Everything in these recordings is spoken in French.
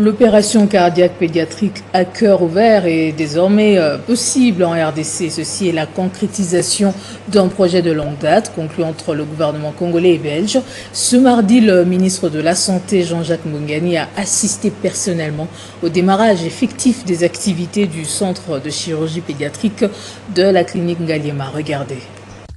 L'opération cardiaque pédiatrique à cœur ouvert est désormais possible en RDC. Ceci est la concrétisation d'un projet de longue date conclu entre le gouvernement congolais et belge. Ce mardi, le ministre de la Santé, Jean-Jacques Mbongani, a assisté personnellement au démarrage effectif des activités du centre de chirurgie pédiatrique de la clinique Ngaliema. Regardez.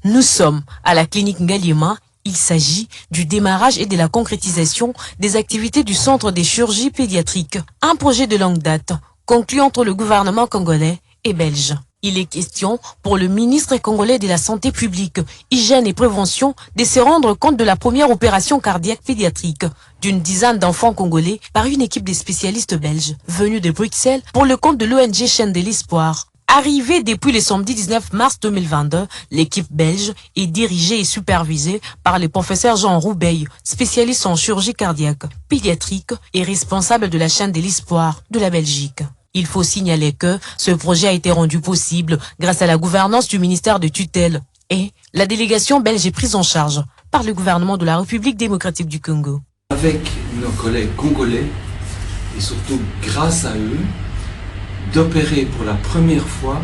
Nous sommes à la clinique Ngaliema. Il s'agit du démarrage et de la concrétisation des activités du Centre des chirurgies pédiatriques, un projet de longue date conclu entre le gouvernement congolais et belge. Il est question pour le ministre congolais de la Santé publique, Hygiène et Prévention de se rendre compte de la première opération cardiaque pédiatrique d'une dizaine d'enfants congolais par une équipe de spécialistes belges venus de Bruxelles pour le compte de l'ONG Chaîne de l'Espoir. Arrivée depuis le samedi 19 mars 2022, l'équipe belge est dirigée et supervisée par le professeur Jean Roubeil, spécialiste en chirurgie cardiaque, pédiatrique et responsable de la chaîne de l'Espoir de la Belgique. Il faut signaler que ce projet a été rendu possible grâce à la gouvernance du ministère de tutelle et la délégation belge est prise en charge par le gouvernement de la République démocratique du Congo. Avec nos collègues congolais et surtout grâce à eux, d'opérer pour la première fois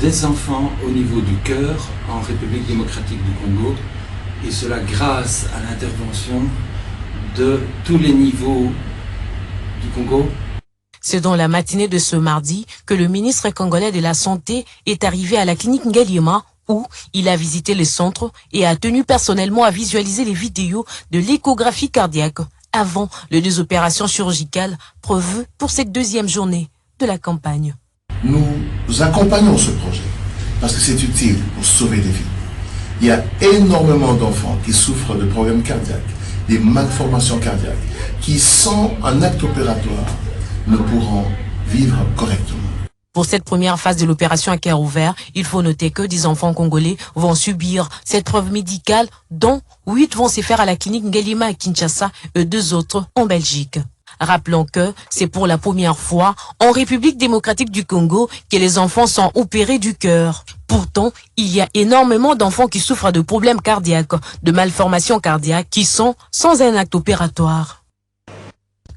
des enfants au niveau du cœur en République démocratique du Congo, et cela grâce à l'intervention de tous les niveaux du Congo. C'est dans la matinée de ce mardi que le ministre congolais de la Santé est arrivé à la clinique Ngaliema où il a visité le centre et a tenu personnellement à visualiser les vidéos de l'échographie cardiaque avant les 2 opérations chirurgicales prévues pour cette deuxième journée de la campagne. Nous accompagnons ce projet parce que c'est utile pour sauver des vies. Il y a énormément d'enfants qui souffrent de problèmes cardiaques, des malformations cardiaques, qui sans un acte opératoire ne pourront vivre correctement. Pour cette première phase de l'opération à cœur ouvert, il faut noter que 10 enfants congolais vont subir cette preuve médicale, dont 8 vont se faire à la clinique Ngaliema à Kinshasa et 2 autres en Belgique. Rappelons que c'est pour la première fois en République démocratique du Congo que les enfants sont opérés du cœur. Pourtant, il y a énormément d'enfants qui souffrent de problèmes cardiaques, de malformations cardiaques qui sont sans un acte opératoire.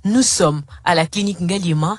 Nous sommes à la clinique Ngaliema.